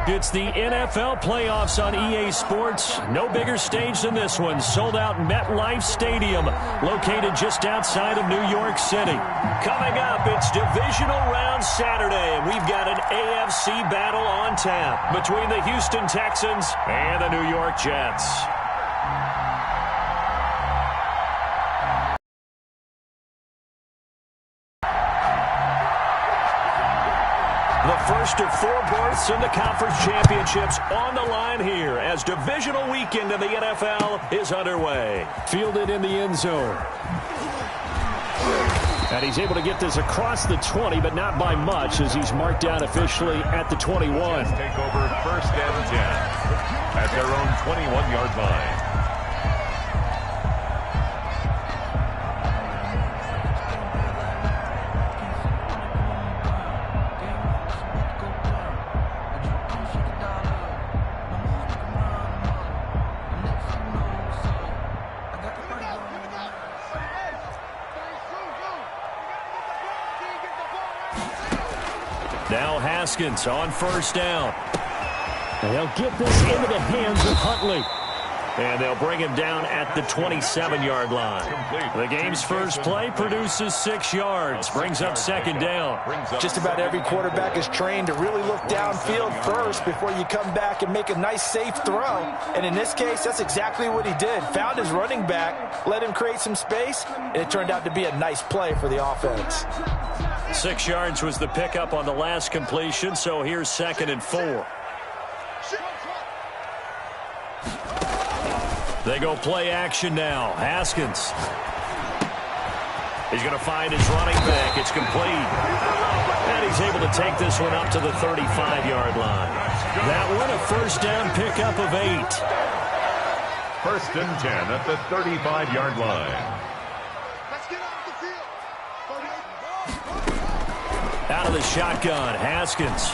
It's the NFL playoffs on EA Sports. No bigger stage than this one. Sold out MetLife Stadium, located just outside of New York City. Coming up, it's Divisional Round Saturday, and we've got an AFC battle on tap between the Houston Texans and the New York Jets. The first of 4 berths in the conference championships on the line here as divisional weekend in the NFL is underway. Fielded in the end zone. And he's able to get this across the 20, but not by much as he's marked down officially at the 21. Take over 1st and 10 at their own 21-yard line. Now Haskins on 1st down. They'll get this into the hands of Huntley. And they'll bring him down at the 27-yard line. The game's first play produces 6 yards. Brings up 2nd down. Just about every quarterback is trained to really look downfield first before you come back and make a nice, safe throw. And in this case, that's exactly what he did. Found his running back, let him create some space, and it turned out to be a nice play for the offense. 6 yards was the pickup on the last completion, so here's 2nd and 4. They go play action now. Haskins. He's going to find his running back. It's complete. And he's able to take this one up to the 35-yard line. That one a 1st down pickup of 8. 1st and 10 at the 35-yard line. Out of the shotgun, Haskins.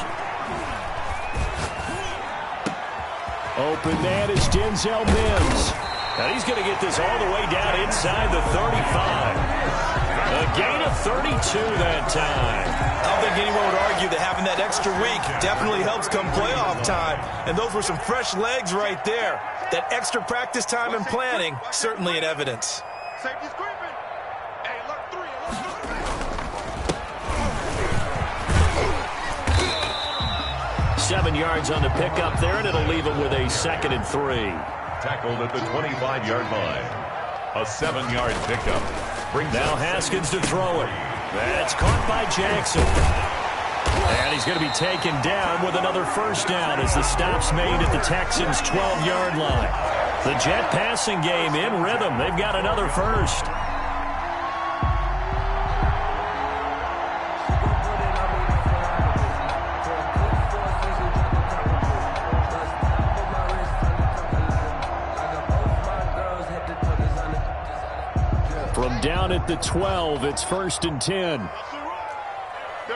Open man is Denzel Mims. And he's going to get this all the way down inside the 35. A gain of 32 that time. I don't think anyone would argue that having that extra week definitely helps come playoff time. And those were some fresh legs right there. That extra practice time and planning, certainly in evidence. Safety's creeping. Hey, alert 3, alert 3. 7 yards on the pickup there, and it'll leave him with a 2nd and 3. Tackled at the 25-yard line. A 7-yard pickup. Now Haskins to throw it. That's caught by Jackson. And he's going to be taken down with another 1st down as the stop's made at the Texans' 12-yard line. The Jet passing game in rhythm. They've got another 1st. From down at the 12, it's 1st and 10. They're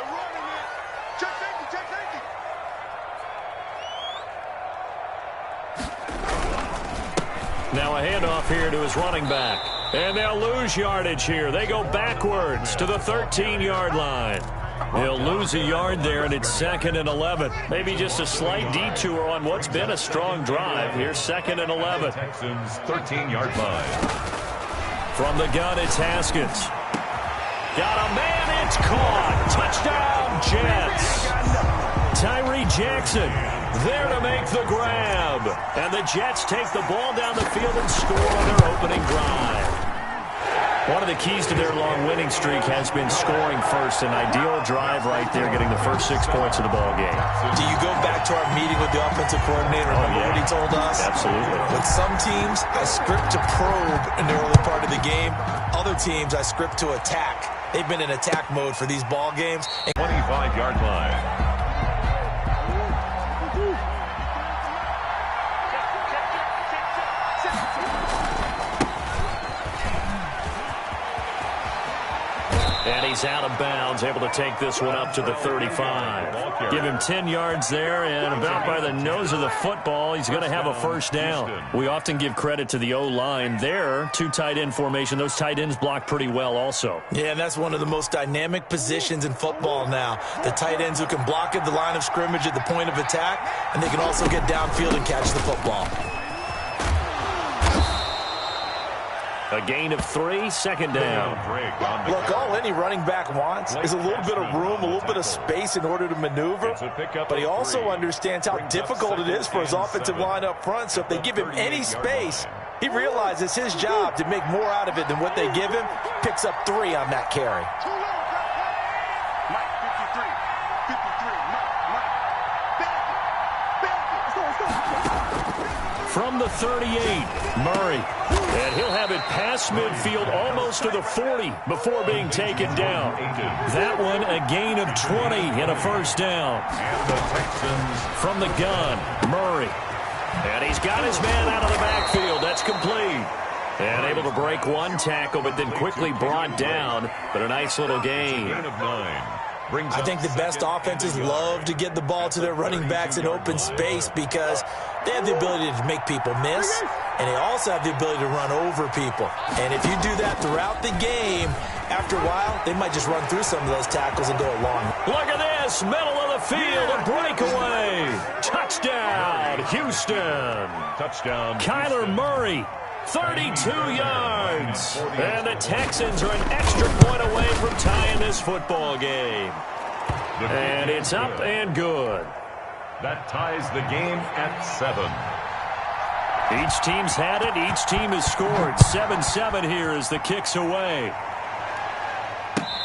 running it. Check safety, check safety. Now a handoff here to his running back. And they'll lose yardage here. They go backwards to the 13-yard line. They'll lose a yard there, and it's 2nd and 11. Maybe just a slight detour on what's been a strong drive. Here's 2nd and 11. Texans 13-yard line. From the gun, it's Haskins. Got a man, it's caught. Touchdown, Jets. Tyree Jackson there to make the grab. And the Jets take the ball down the field and score on their opening drive. One of the keys to their long winning streak has been scoring first. An ideal drive right there, getting the first 6 points of the ball game. Do you go back to our meeting with the offensive coordinator? Remember what he told us? Absolutely. With some teams, I script to probe in the early part of the game. Other teams, I script to attack. They've been in attack mode for these ball games. 25-yard line. he's out of bounds, able to take this one up to the 35. Give him 10 yards there, and about by the nose of the football, he's going to have a first down. We often give credit to the O-line there. Two tight end formation. Those tight ends block pretty well also. Yeah, and that's one of the most dynamic positions in football now. The tight ends who can block at the line of scrimmage at the point of attack, and they can also get downfield and catch the football. A gain of 3, second down. Look, all any running back wants is a little bit of room, a little bit of space in order to maneuver. But he also understands how difficult it is for his offensive line up front. So if they give him any space, he realizes his job to make more out of it than what they give him. Picks up 3 on that carry. From the 38, Murray. And he'll have it past midfield almost to the 40 before being taken down. That one a gain of 20 and a first down. And the Texans from the gun, Murray. And he's got his man out of the backfield. That's complete. And able to break one tackle, but then quickly brought down. But a nice little gain. Gain of 9. I think the best offenses love to get the ball to their running backs in open space because they have the ability to make people miss, and they also have the ability to run over people. And if you do that throughout the game, after a while, they might just run through some of those tackles and go along. Look at this, middle of the field, a breakaway. Touchdown, Houston. Touchdown. Kyler Murray. 32 yards. And the Texans are an extra point away from tying this football game. And it's up and good. That ties the game at 7. Each team's had it. Each team has scored. 7-7 here as the kick's away.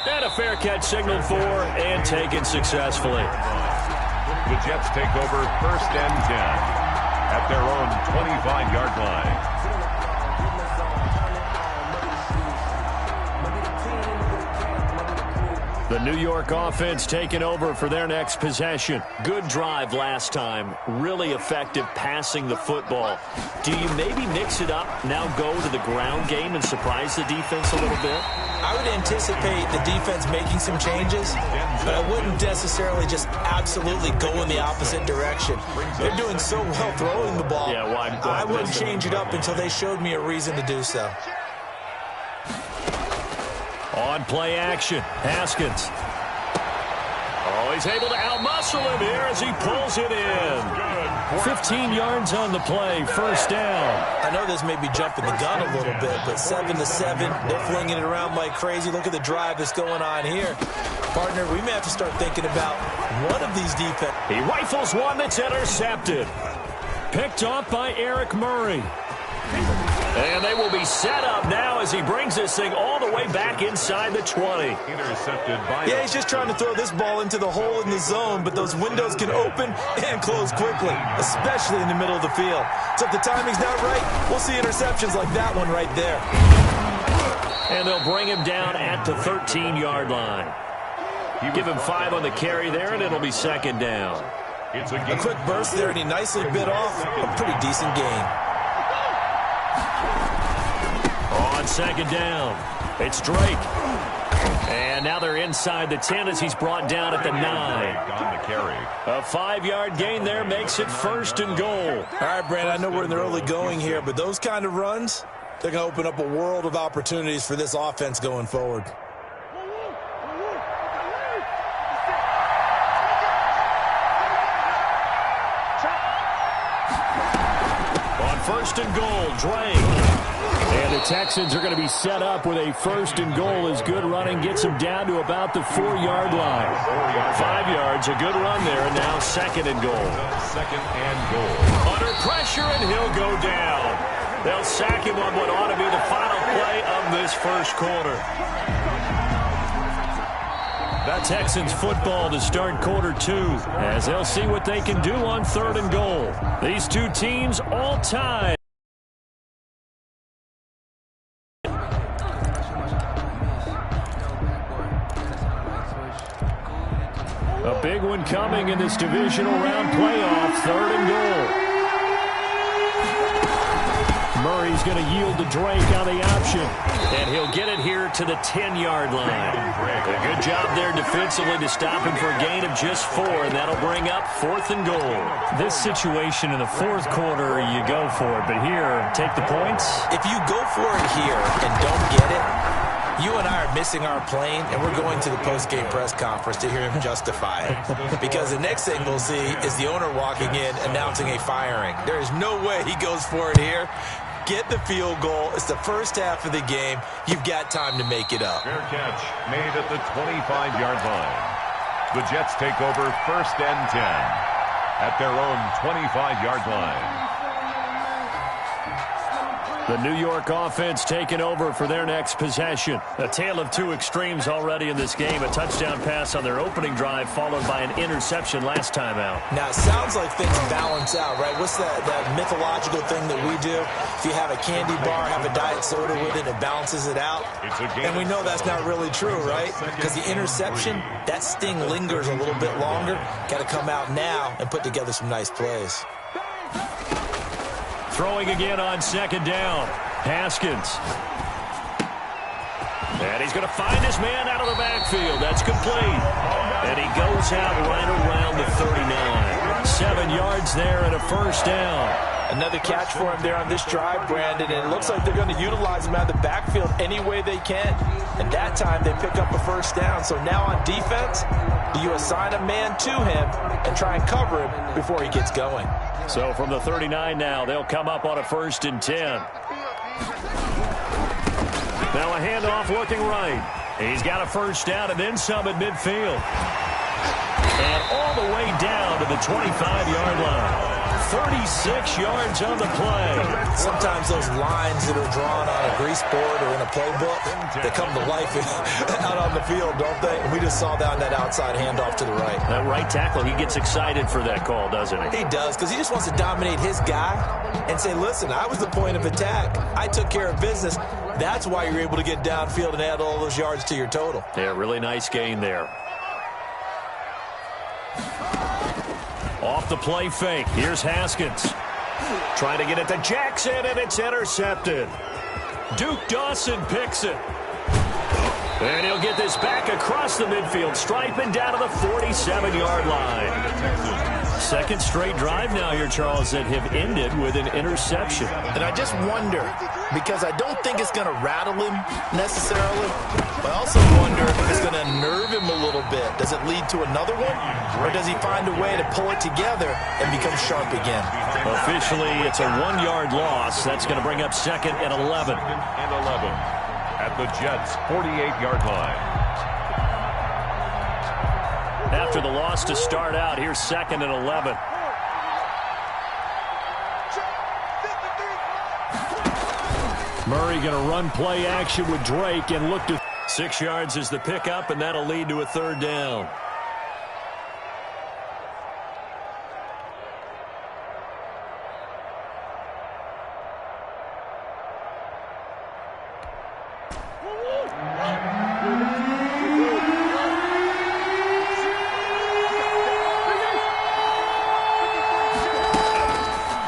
And a fair catch signaled for and taken successfully. The Jets take over 1st and 10 at their own 25-yard line. The New York offense taking over for their next possession. Good drive last time. Really effective passing the football. Do you maybe mix it up, now go to the ground game and surprise the defense a little bit? I would anticipate the defense making some changes, but I wouldn't necessarily just absolutely go in the opposite direction. They're doing so well throwing the ball. Yeah, why I wouldn't change it up until they showed me a reason to do so. On play action, Haskins. Oh, he's able to outmuscle him here as he pulls it in. 15 yards on the play, first down. I know this may be jumping the gun a little bit, but 7-7, they're flinging it around like crazy. Look at the drive that's going on here. Partner, we may have to start thinking about one of these defense. He rifles one that's intercepted. Picked off by Eric Murray. And they will be set up now as he brings this thing all the way back inside the 20. Intercepted by... Yeah, he's just trying to throw this ball into the hole in the zone, but those windows can open and close quickly, especially in the middle of the field. So if the timing's not right, we'll see interceptions like that one right there. And they'll bring him down at the 13-yard line. Give him 5 on the carry there, and it'll be second down. It's a quick burst there, and he nicely bit off a pretty decent gain. On second down, it's Drake. And now they're inside the 10 as he's brought down at the 9. On the carry. A 5-yard gain there makes it first and goal. All right, Brandon, I know we're in the early going here, but those kind of runs, they're going to open up a world of opportunities for this offense going forward. On first and goal, Drake. And the Texans are going to be set up with a first and goal as good running gets them down to about the 4-yard line. 5 yards, a good run there, and now second and goal. Second and goal. Under pressure, and he'll go down. They'll sack him on what ought to be the final play of this first quarter. The Texans football to start quarter 2 as they'll see what they can do on third and goal. These two teams all tied. A big one coming in this divisional round playoff, third and goal. Murray's going to yield to Drake on the option. And he'll get it here to the 10-yard line. A good job there defensively to stop him for a gain of just 4, and that'll bring up 4th and goal. This situation in the 4th quarter, you go for it. But here, take the points. If you go for it here and don't get it, you and I are missing our plane, and we're going to the post-game press conference to hear him justify it. Because the next thing we'll see is the owner walking in announcing a firing. There is no way he goes for it here. Get the field goal. It's the first half of the game. You've got time to make it up. Fair catch made at the 25-yard line. The Jets take over 1st and 10 at their own 25-yard line. The New York offense taking over for their next possession. A tale of two extremes already in this game. A touchdown pass on their opening drive followed by an interception last time out. Now, it sounds like things balance out, right? What's that mythological thing that we do? If you have a candy bar, have a diet soda with it, it balances it out. And we know that's not really true, right? Because the interception, that sting lingers a little bit longer. Got to come out now and put together some nice plays. Throwing again on 2nd down. Haskins. And he's going to find his man out of the backfield. That's complete. And he goes out right around the 39. 7 yards there and a 1st down. Another catch for him there on this drive, Brandon, and it looks like they're going to utilize him out of the backfield any way they can. And that time they pick up a 1st down. So now on defense, do you assign a man to him and try and cover him before he gets going? So from the 39 now, they'll come up on a 1st and 10. Now a handoff looking right. He's got a 1st down and then some at midfield. And all the way down to the 25-yard line. 36 yards on the play. Sometimes those lines that are drawn on a grease board or in a playbook, they come to life out on the field, don't they? And we just saw that on that outside handoff to the right. That right tackle, he gets excited for that call, doesn't he? He does, because he just wants to dominate his guy and say, listen, I was the point of attack. I took care of business. That's why you're able to get downfield and add all those yards to your total. Yeah, really nice gain there. Off the play fake. Here's Haskins. Trying to get it to Jackson, and it's intercepted. Duke Dawson picks it. And he'll get this back across the midfield stripe and down to the 47-yard line. 2nd straight drive now here, Charles, that have ended with an interception. And I just wonder, because I don't think it's going to rattle him necessarily, but I also wonder if it's going to nerve him a little bit. Does it lead to another one? Or does he find a way to pull it together and become sharp again? Officially, it's a 1-yard loss. That's going to bring up 2nd and 11. 2nd and 11 at the Jets' 48-yard line. After the loss to start out, here's 2nd and 11. Murray going to run play action with Drake and look to 6 yards is the pickup, and that'll lead to a 3rd down.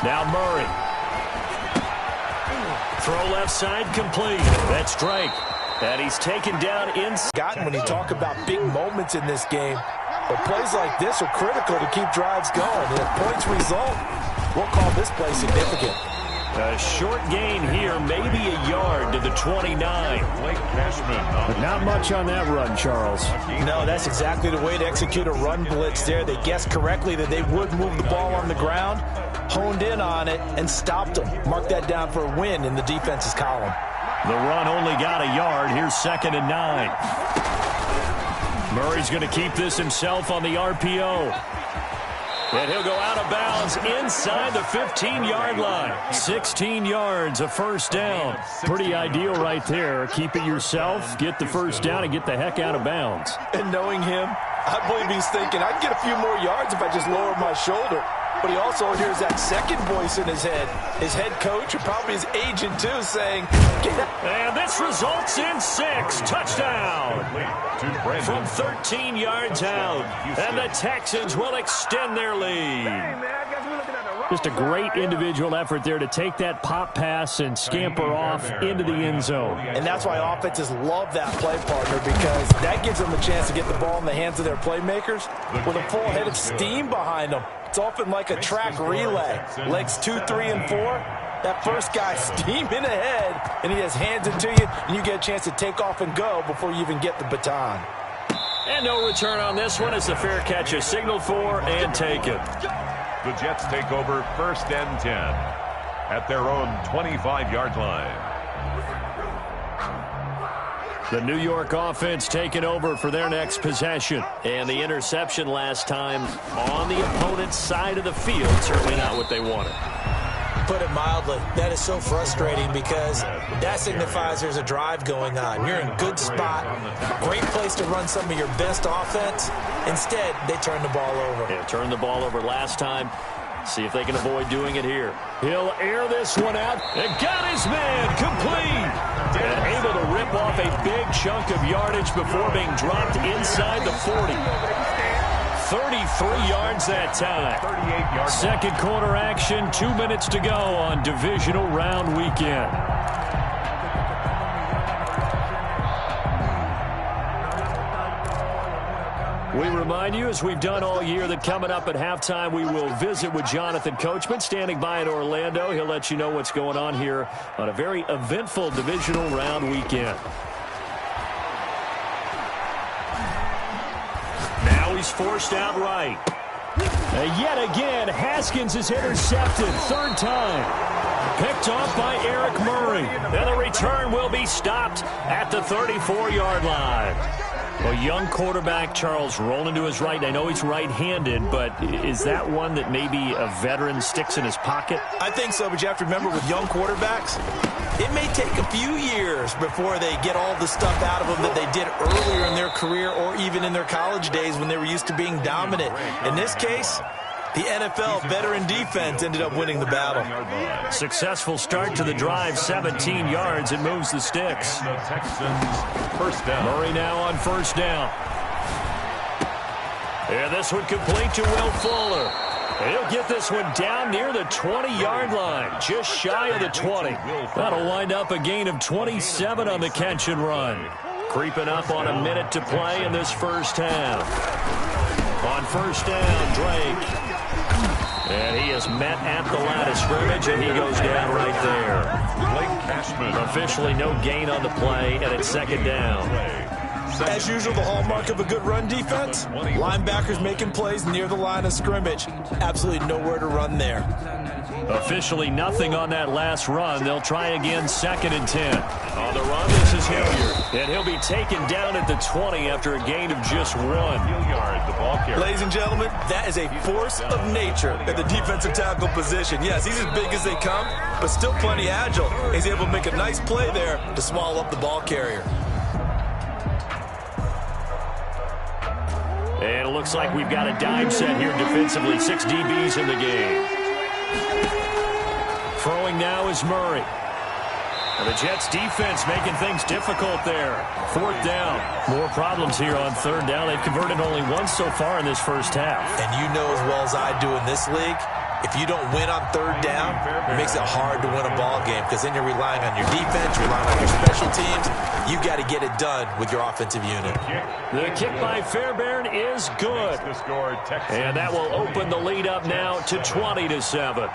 Now Murray. Throw left side complete. That's Drake. And he's taken down inside. When you talk about big moments in this game, but plays like this are critical to keep drives going. And if points result, we'll call this play significant. A short gain here, maybe a yard to the 29. But not much on that run, Charles. No, that's exactly the way to execute a run blitz there. They guessed correctly that they would move the ball on the ground, honed in on it, and stopped them. Mark that down for a win in the defense's column. The run only got a yard. Here's 2nd and 9. Murray's going to keep this himself on the RPO. And he'll go out of bounds inside the 15-yard line. 16 yards, a 1st down. Pretty ideal right there. Keep it yourself, get the 1st down, and get the heck out of bounds. And knowing him, I believe he's thinking, I'd get a few more yards if I just lowered my shoulder. but he also hears that second voice in his head. His head coach, or probably his agent too, saying, "Get that." And this results in 6. Touchdown from 13 yards out. And the Texans will extend their lead. Just a great individual effort there to take that pop pass and scamper off into the end zone. And that's why offenses love that play, partner, because that gives them a chance to get the ball in the hands of their playmakers with a full head of steam behind them. It's often like a track relay. Legs 2, 3, and 4. That first guy steaming ahead, and he has hands it to you, and you get a chance to take off and go before you even get the baton. And no return on this one as the fair catch is signaled for and taken. The Jets take over 1st and 10 at their own 25-yard line. The New York offense taking over for their next possession. And the interception last time on the opponent's side of the field, certainly not what they wanted. Put it mildly, that is so frustrating because that signifies there's a drive going on. You're in a good spot, great place to run some of your best offense. Instead, they turn the ball over. Yeah, turned the ball over last time. See if they can avoid doing it here. He'll air this one out and got his man complete. And able to rip off a big chunk of yardage before being dropped inside the 40. 33 yards that time. 38 yards. Second quarter action, 2 minutes to go on divisional round weekend. We remind you, as we've done all year, that coming up at halftime, we will visit with Jonathan Coachman, standing by in Orlando. He'll let you know what's going on here on a very eventful divisional round weekend. Now he's forced out right. And yet again, Haskins is intercepted. 3rd time. Picked off by Eric Murray. And the return will be stopped at the 34-yard line. Well, young quarterback Charles rolling to his right. I know he's right-handed, but is that one that maybe a veteran sticks in his pocket? I think so, but you have to remember with young quarterbacks, it may take a few years before they get all the stuff out of them that they did earlier in their career or even in their college days when they were used to being dominant. In this case, the NFL veteran defense ended up winning the battle. Successful start to the drive, 17 yards. It moves the sticks. The Texans 1st down. Murray now on 1st down. And this one complete to Will Fuller. He'll get this one down near the 20-yard line, just shy of the 20. That'll wind up a gain of 27 on the catch and run. Creeping up on a minute to play in this first half. On 1st down, Drake. And he is met at the line of scrimmage, and he goes down right there. Blake Cashman. Officially no gain on the play, and it's 2nd down. As usual, the hallmark of a good run defense, linebackers making plays near the line of scrimmage. Absolutely nowhere to run there. Officially nothing on that last run. They'll try again, 2nd and 10. On the run, this is Hilliard. And he'll be taken down at the 20 after a gain of just 1. Hilliard, the ball carrier. Ladies and gentlemen, that is a force of nature at the defensive tackle position. Yes, he's as big as they come, but still plenty agile. He's able to make a nice play there to swallow up the ball carrier. And it looks like we've got a dime set here defensively. 6 DBs in the game. Throwing now is Murray. And the Jets defense making things difficult there. 4th down. More problems here on 3rd down. They've converted only once so far in this first half. And you know as well as I do in this league, if you don't win on 3rd down, it makes it hard to win a ball game because then you're relying on your defense, you're relying on your special teams. You've got to get it done with your offensive unit. The kick by Fairbairn is good. And that will open the lead up now to 20-7.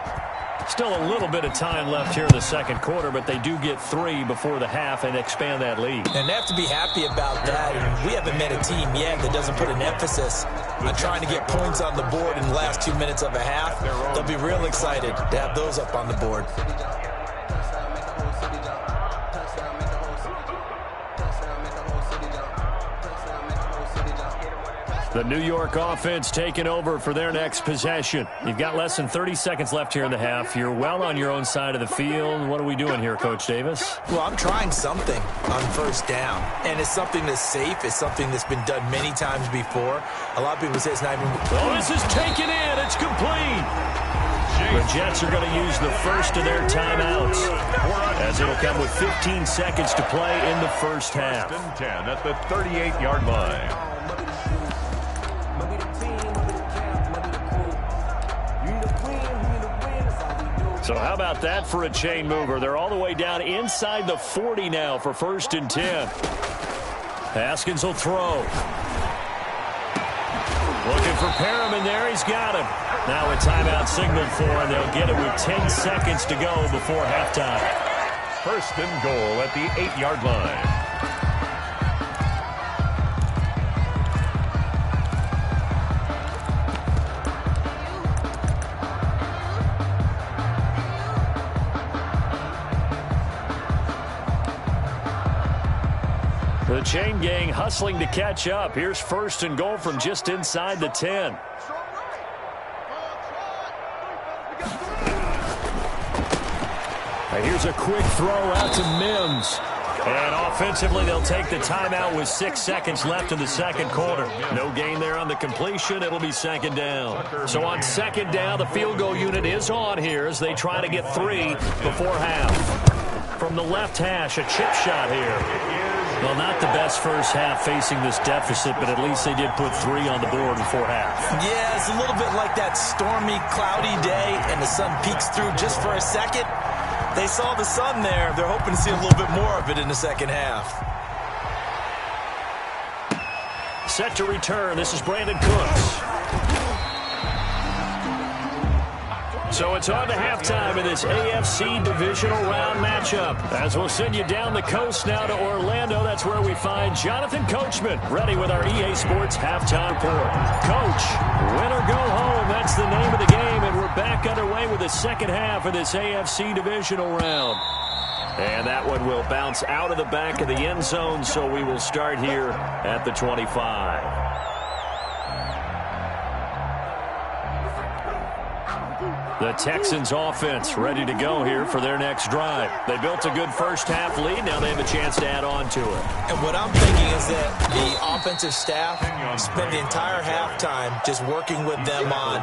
Still a little bit of time left here in the second quarter, but they do get 3 before the half and expand that lead. And they have to be happy about that. And we haven't met a team yet that doesn't put an emphasis on trying to get points on the board in the last 2 minutes of a half. They'll be real excited to have those up on the board. The New York offense taking over for their next possession. You've got less than 30 seconds left here in the half. You're well on your own side of the field. What are we doing here, Coach Davis? Well, I'm trying something on 1st down, and it's something that's safe. It's something that's been done many times before. A lot of people say it's not even... Oh, this is taken in. It's complete. Jets are going to use the first of their timeouts, as it'll come with 15 seconds to play in the first half. 10 at the 38-yard line. So how about that for a chain mover? They're all the way down inside the 40 now for 1st and 10. Haskins will throw. Looking for Perriman there. He's got him. Now a timeout signaled for, and they'll get it with 10 seconds to go before halftime. 1st and goal at the 8-yard line. The chain gang hustling to catch up. Here's 1st and goal from just inside the 10. And here's a quick throw out to Mims. And offensively, they'll take the timeout with 6 seconds left in the second quarter. No gain there on the completion. It'll be 2nd down. So on 2nd down, the field goal unit is on here as they try to get 3 before half. From the left hash, a chip shot here. Well, not the best first half facing this deficit, but at least they did put 3 on the board before half. Yeah, it's a little bit like that stormy, cloudy day, and the sun peeks through just for a second. They saw the sun there. They're hoping to see a little bit more of it in the second half. Set to return. This is Brandon Cooks. So it's on to halftime in this AFC divisional round matchup. As we'll send you down the coast now to Orlando, that's where we find Jonathan Coachman, ready with our EA Sports halftime report. Coach, win or go home, that's the name of the game, and we're back underway with the second half of this AFC divisional round. And that one will bounce out of the back of the end zone, so we will start here at the 25. The Texans offense ready to go here for their next drive. They built a good first half lead. Now they have a chance to add on to it. And what I'm thinking is that the offensive staff spent the entire halftime just working with them on,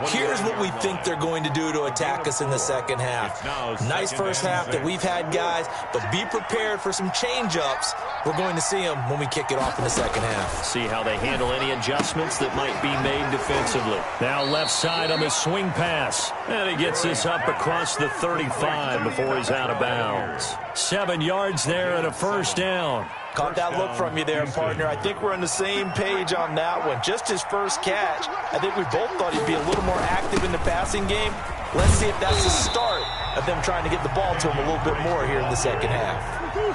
here's what we think they're going to do to attack us in the second half. Nice first half that we've had, guys, but be prepared for some change-ups. We're going to see them when we kick it off in the second half. See how they handle any adjustments that might be made defensively. Now left side on the swing pass. And he gets this up across the 35 before he's out of bounds. 7 yards there and a first down. Caught that look from you there, partner. I think we're on the same page on that one. Just his first catch. I think we both thought he'd be a little more active in the passing game. Let's see if that's the start of them trying to get the ball to him a little bit more here in the second half.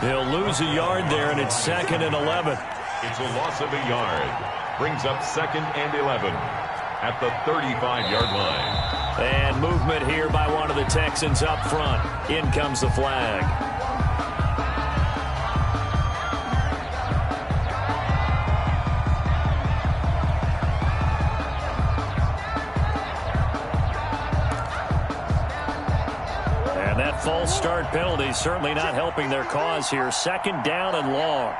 They'll lose a yard there, and it's 2nd and 11. It's a loss of a yard. Brings up 2nd and 11 at the 35-yard line. And movement here by one of the Texans up front. In comes the flag. And that false start penalty certainly not helping their cause here. 2nd down and long.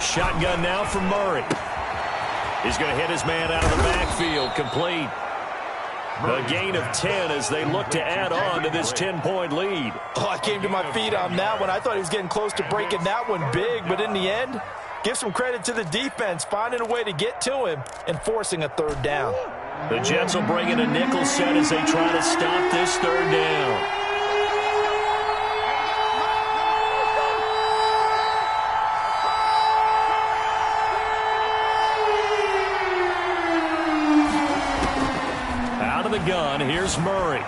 Shotgun now from Murray. He's going to hit his man out of the backfield. Complete. A gain of 10 as they look to add on to this 10-point lead. Oh, I came to my feet on that one. I thought he was getting close to breaking that one big, but in the end, give some credit to the defense, finding a way to get to him and forcing a 3rd down. The Jets will bring in a nickel set as they try to stop this 3rd down. Gun. Here's Murray.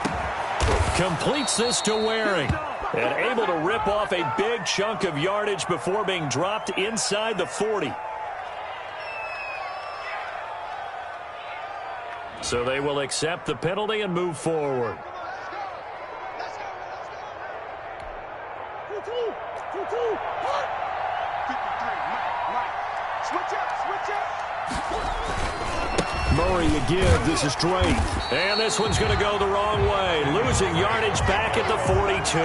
Completes this to Waring. And able to rip off a big chunk of yardage before being dropped inside the 40. So they will accept the penalty and move forward. Murray you give. This is Drake. And this one's going to go the wrong way. Losing yardage back at the 42.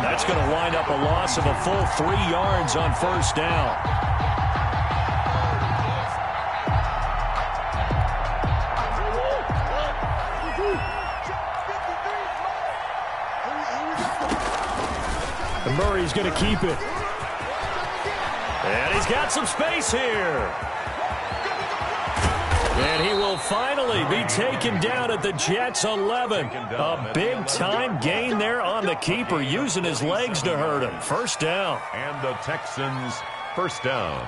That's going to wind up a loss of a full 3 yards on 1st down. Murray's going to keep it. And he's got some space here. And he will finally be taken down at the Jets' 11. A big-time gain there on the keeper, using his legs to hurt him. First down. And the Texans first down.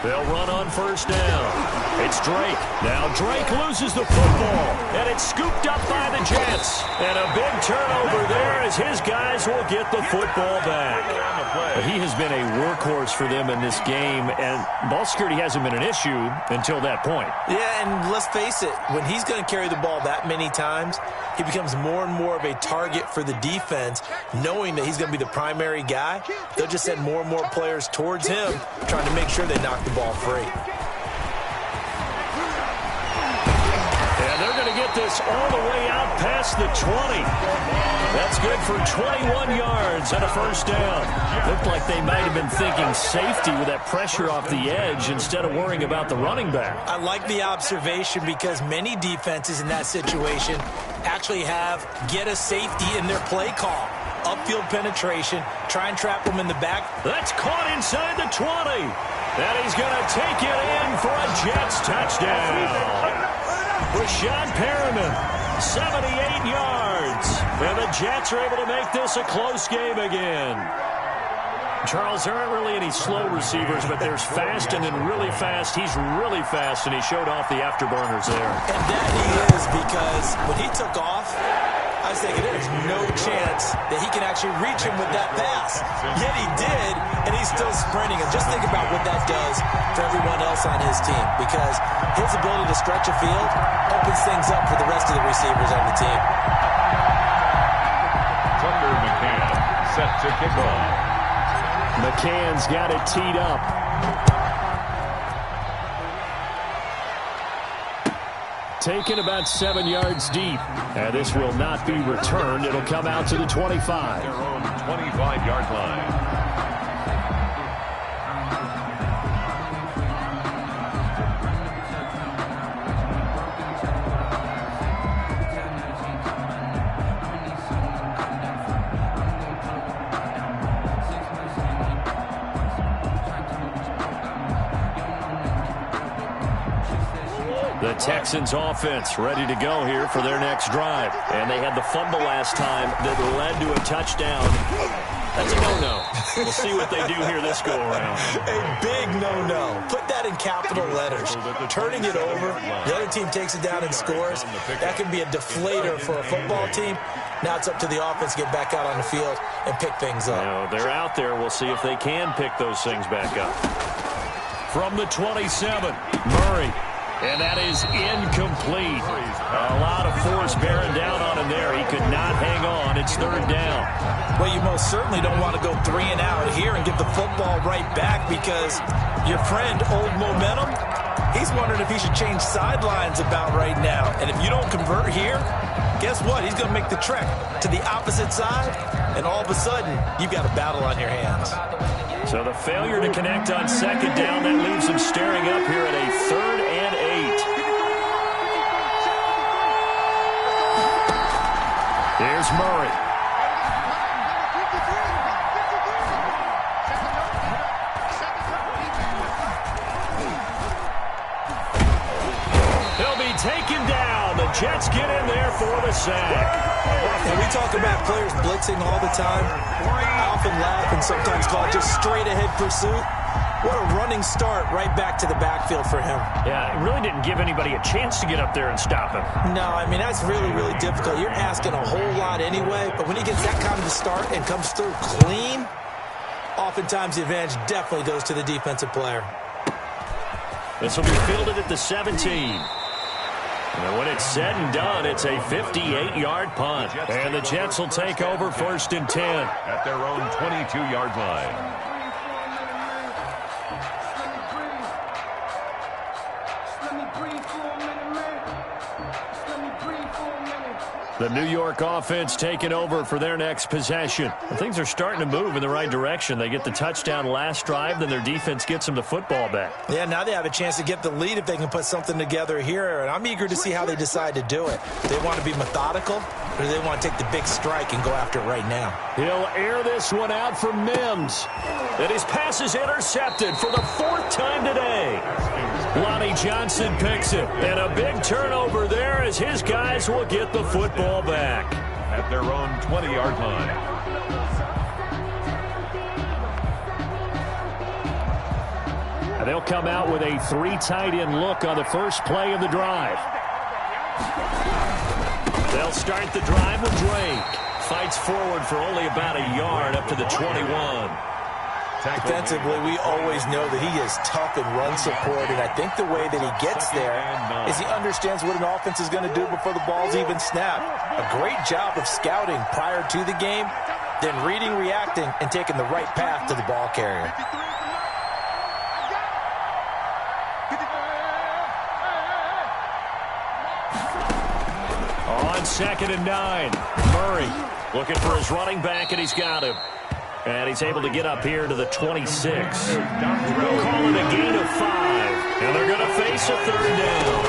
They'll run on first down. It's Drake. Now Drake loses the football, and it's scooped up by the Jets. And a big turnover there as his guys will get the football back. He has been a workhorse for them in this game, and ball security hasn't been an issue until that point. Yeah, and let's face it, when he's going to carry the ball that many times, he becomes more and more of a target for the defense, knowing that he's going to be the primary guy. They'll just send more and more players towards him, trying to make sure they knock the ball free. And they're going to get this all the way out past the 20. That's good for 21 yards and a first down. Looked like they might have been thinking safety with that pressure off the edge instead of worrying about the running back. I like the observation because many defenses in that situation actually have get a safety in their play call. Upfield penetration, try and trap them in the back. That's caught inside the 20. And he's going to take it in for a Jets touchdown. Rashad Perriman, 78 yards. And the Jets are able to make this a close game again. Charles, there aren't really any slow receivers, but there's fast and then really fast. He's really fast, and he showed off the afterburners there. And that he is, because when he took off, I was thinking there's no chance that he can actually reach him with that pass. Yet he did, and he's still sprinting. And just think about what that does for everyone else on his team, because his ability to stretch a field opens things up for the rest of the receivers on the team. Tucker McCann set to kick off. McCann's got it teed up. Taken about 7 yards deep. And this will not be returned. It'll come out to the 25. Their own 25-yard line. The Texans offense ready to go here for their next drive. And they had the fumble last time that led to a touchdown. That's a no-no. We'll see what they do here this go-around. A big no-no. Put that in capital letters. Turning it over, the other team takes it down and scores. That can be a deflator for a football team. Now it's up to the offense to get back out on the field and pick things up. You know, they're out there. We'll see if they can pick those things back up. From the 27, Murray. And that is incomplete. A lot of force bearing down on him there. He could not hang on. It's third down. Well, you most certainly don't want to go 3 and out here and give the football right back, because your friend, Old Momentum, he's wondering if he should change sidelines about right now. And if you don't convert here, guess what? He's going to make the trek to the opposite side, and all of a sudden, you've got a battle on your hands. So the failure to connect on second down, that leaves him staring up here at a 3rd and 8. Here's Murray. He'll be taken down. The Jets get in there for the sack. And we talk about players blitzing all the time. I often laugh and sometimes call it just straight-ahead pursuit. What a running start right back to the backfield for him. Yeah, it really didn't give anybody a chance to get up there and stop him. No, I mean, that's really, really difficult. You're asking a whole lot anyway, but when he gets that kind of a start and comes through clean, oftentimes the advantage definitely goes to the defensive player. This will be fielded at the 17. And when it's said and done, it's a 58-yard punt. And the Jets will take over 1st and 10. At their own 22-yard line. The New York offense taking over for their next possession. And things are starting to move in the right direction. They get the touchdown last drive, then their defense gets them the football back. Yeah, now they have a chance to get the lead if they can put something together here. And I'm eager to see how they decide to do it. Do they want to be methodical, or do they want to take the big strike and go after it right now? He'll air this one out for Mims. And his pass is intercepted for the 4th time today. Lonnie Johnson picks it. And a big turnover there as his guys will get the football back. At their own 20-yard line. And they'll come out with a 3 tight end look on the first play of the drive. They'll start the drive with Drake. Fights forward for only about a yard up to the 21. Defensively, we always know that he is tough in run support, and I think the way that he gets there is he understands what an offense is going to do before the ball's even snapped. A great job of scouting prior to the game, then reading, reacting, and taking the right path to the ball carrier. On 2nd and 9, Murray looking for his running back, and he's got him. And he's able to get up here to the 26. They'll call it a gain of 5. And they're going to face a 3rd down.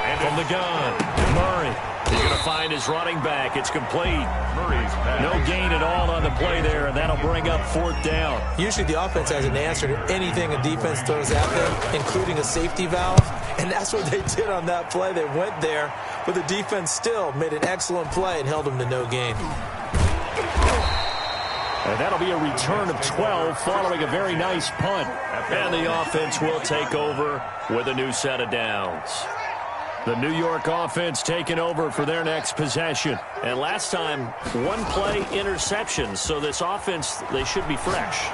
And from the gun, Murray. He's going to find his running back. It's complete. No gain at all on the play there, and that'll bring up 4th down. Usually the offense has an answer to anything a defense throws at them, including a safety valve. And that's what they did on that play. They went there, but the defense still made an excellent play and held them to no gain. And that'll be a return of 12 following a very nice punt. And the offense will take over with a new set of downs. The New York offense taking over for their next possession. And last time, 1-play interceptions. So this offense, they should be fresh.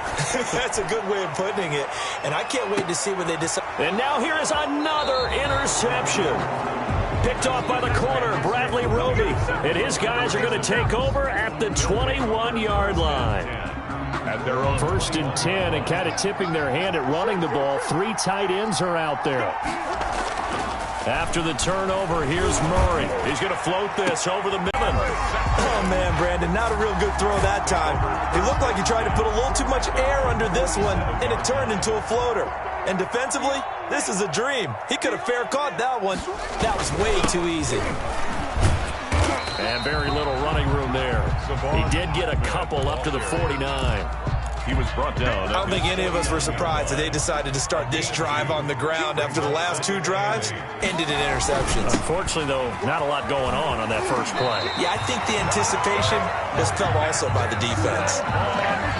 That's a good way of putting it. And I can't wait to see when they decide. And now here is another interception. Picked off by the corner, Bradley Roby. And his guys are going to take over at the 21-yard line. At their own 1st and 10, and kind of tipping their hand at running the ball. 3 tight ends are out there. After the turnover, here's Murray. He's going to float this over the middle. Oh, man, Brandon, not a real good throw that time. He looked like he tried to put a little too much air under this one, and it turned into a floater. And defensively, this is a dream. He could have fair caught that one. That was way too easy. And very little running room there. He did get a couple up to the 49. He was brought down. I don't think any of us were surprised that they decided to start this drive on the ground after the last 2 drives ended in interceptions. Unfortunately, though, not a lot going on that first play. Yeah, I think the anticipation was felt also by the defense.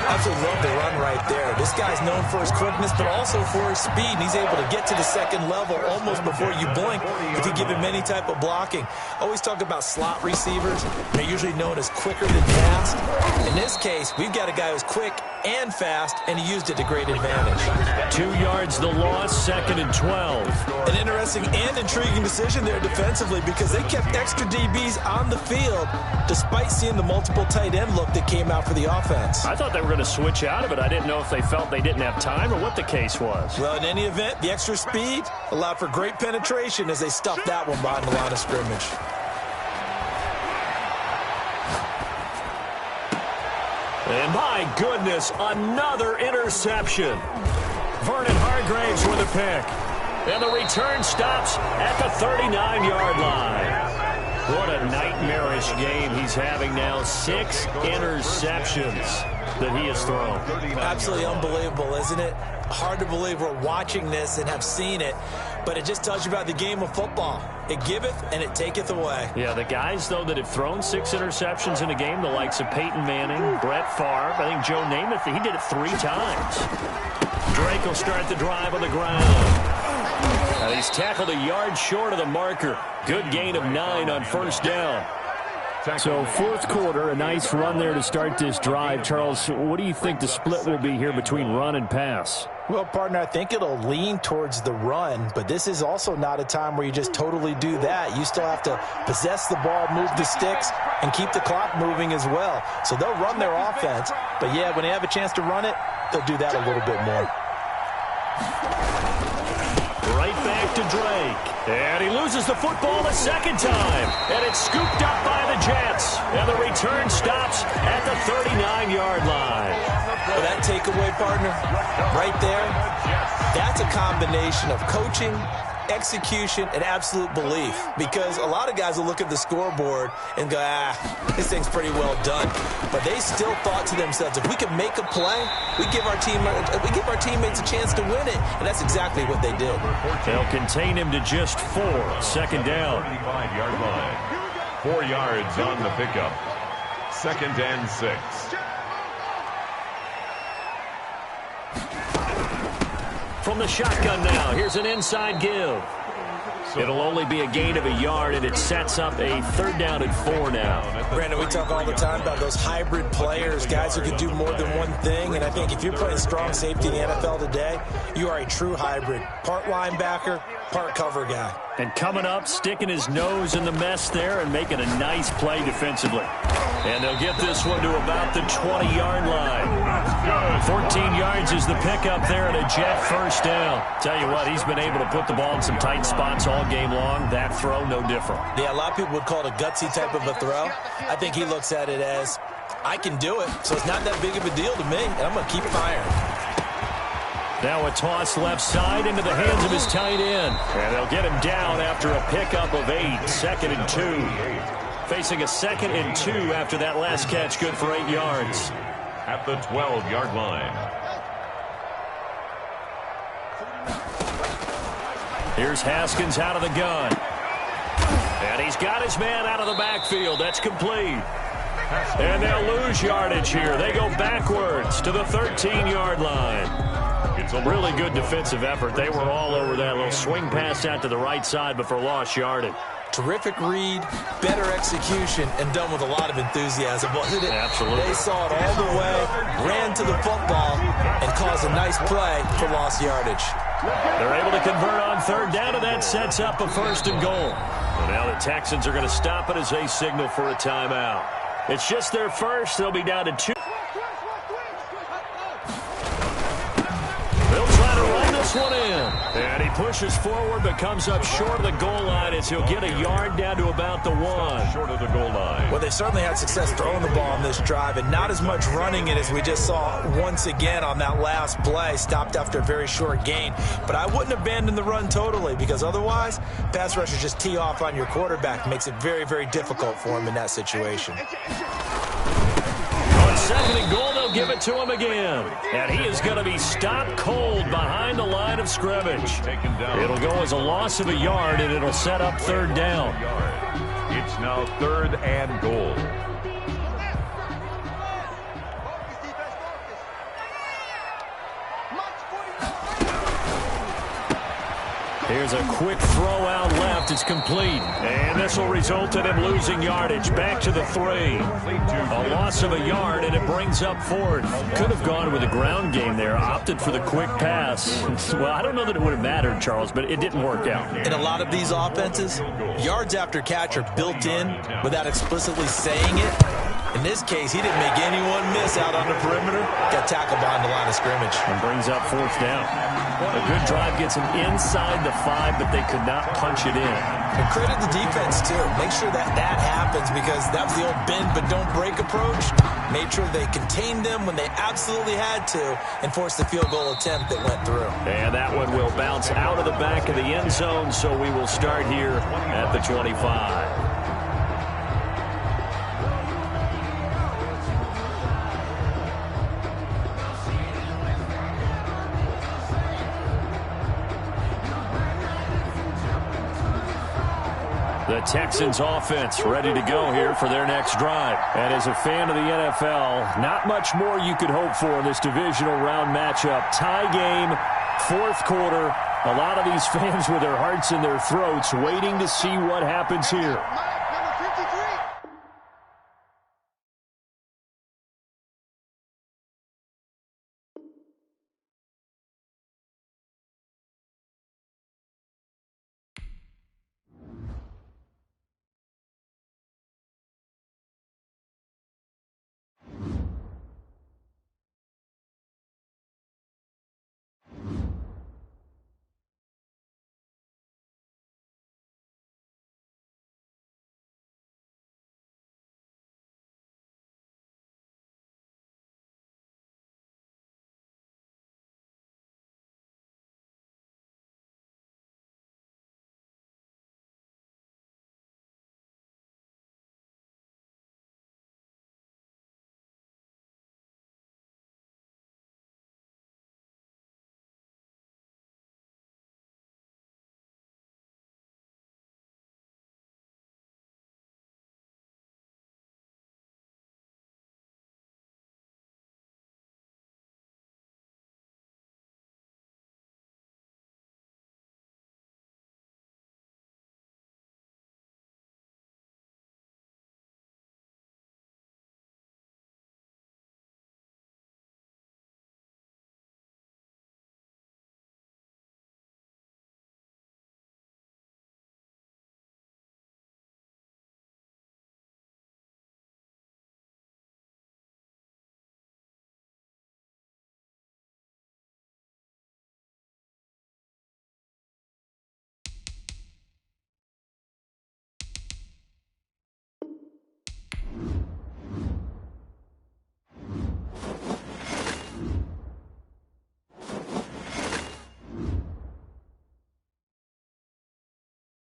Absolutely love the run right there. This guy's known for his quickness, but also for his speed. And he's able to get to the 2nd level almost before you blink if you give him any type of blocking. Always talk about slot receivers. They're usually known as quicker than fast. In this case, we've got a guy who's quick and fast, and he used it to great advantage. 2 yards the loss, 2nd and 12. An interesting and intriguing decision there defensively because they kept extra DBs on the field despite seeing the multiple tight end look that came out for the offense. I thought they were going to switch out of it. I didn't know if they felt they didn't have time or what the case was. Well, in any event, the extra speed allowed for great penetration as they stuffed that one behind the line of scrimmage. And my goodness, another interception. Vernon Hargraves with a pick. And the return stops at the 39-yard line. What a nightmarish game he's having now. 6 interceptions that he has thrown. Absolutely unbelievable, isn't it? Hard to believe we're watching this and have seen it, but it just tells you about the game of football. It giveth and it taketh away. Yeah, the guys, though, that have thrown 6 interceptions in a game, the likes of Peyton Manning, Brett Favre, I think Joe Namath, he did it 3 times. Drake will start the drive on the ground. He's tackled a yard short of the marker. Good gain of 9 on 1st down. So 4th quarter, a nice run there to start this drive. Charles, what do you think the split will be here between run and pass? Well, partner, I think it'll lean towards the run, but this is also not a time where you just totally do that. You still have to possess the ball, move the sticks, and keep the clock moving as well. So they'll run their offense, but yeah, when they have a chance to run it, they'll do that a little bit more. Right back to Drake. And he loses the football a second time. And it's scooped up by the Jets. And the return stops at the 39-yard line. Well, that takeaway, partner, right there, that's a combination of coaching, execution, and absolute belief. Because a lot of guys will look at the scoreboard and go, this thing's pretty well done. But they still thought to themselves, if we can make a play, we give our teammates a chance to win it. And that's exactly what they did. They'll contain him to just 4. Second down. 35-yard line. 4 yards on the pickup. 2nd and 6. From the shotgun now, here's an inside give. It'll only be a gain of a yard, and it sets up a 3rd down and 4 now. Brandon, we talk all the time about those hybrid players, guys who can do more than one thing. And I think if you're playing strong safety in the NFL today, you are a true hybrid. Part linebacker, part cover guy. And coming up, sticking his nose in the mess there and making a nice play defensively. And they'll get this one to about the 20-yard line. 14 yards is the pickup there and a Jet first down. Tell you what, he's been able to put the ball in some tight spots all game long. That throw, no different. Yeah, a lot of people would call it a gutsy type of a throw. I think he looks at it as, I can do it, so it's not that big of a deal to me, and I'm going to keep firing. Now a toss left side into the hands of his tight end. And they'll get him down after a pickup of 8. 2nd and 2. Facing a 2nd and 2 after that last catch, good for 8 yards. At the 12-yard line. Here's Haskins out of the gun. And he's got his man out of the backfield. That's complete. And they'll lose yardage here. They go backwards to the 13-yard line. It's a really good defensive effort. They were all over that little swing pass out to the right side before lost yardage. Terrific read, better execution, and done with a lot of enthusiasm, wasn't it? Absolutely. They saw it all the way, ran to the football, and caused a nice play for lost yardage. They're able to convert on 3rd down, and that sets up a 1st and goal. Well, now the Texans are going to stop it as they signal for a timeout. It's just their first. They'll be down to 2. They'll try to run this one in. And he pushes forward but comes up short of the goal line as he'll get a yard down to about the 1. Short of the goal line. Well, they certainly had success throwing the ball on this drive and not as much running it as we just saw once again on that last play. Stopped after a very short gain. But I wouldn't abandon the run totally because otherwise, pass rushers just tee off on your quarterback. Makes it very, very difficult for him in that situation. On 2nd and goal, they'll give it to him again. And he is going to be stopped cold behind the line of scrimmage. It'll go as a loss of a yard, and it'll set up 3rd down. It's now 3rd and goal. Here's a quick throw out left. It's complete. And this will result in him losing yardage. Back to the 3. A loss of a yard, and it brings up 4th. Could have gone with a ground game there. Opted for the quick pass. Well, I don't know that it would have mattered, Charles, but it didn't work out. In a lot of these offenses, yards after catch are built in without explicitly saying it. In this case, he didn't make anyone miss out on the perimeter. Got tackled behind the line of scrimmage. And brings up 4th down. A good drive gets him inside the 5, but they could not punch it in. And credit the defense, too. Make sure that happens because that was the old bend but don't break approach. Made sure they contained them when they absolutely had to and forced the field goal attempt that went through. And that one will bounce out of the back of the end zone, so we will start here at the 25. The Texans offense ready to go here for their next drive. And as a fan of the NFL, not much more you could hope for in this divisional round matchup. Tie game, 4th quarter. A lot of these fans with their hearts in their throats waiting to see what happens here.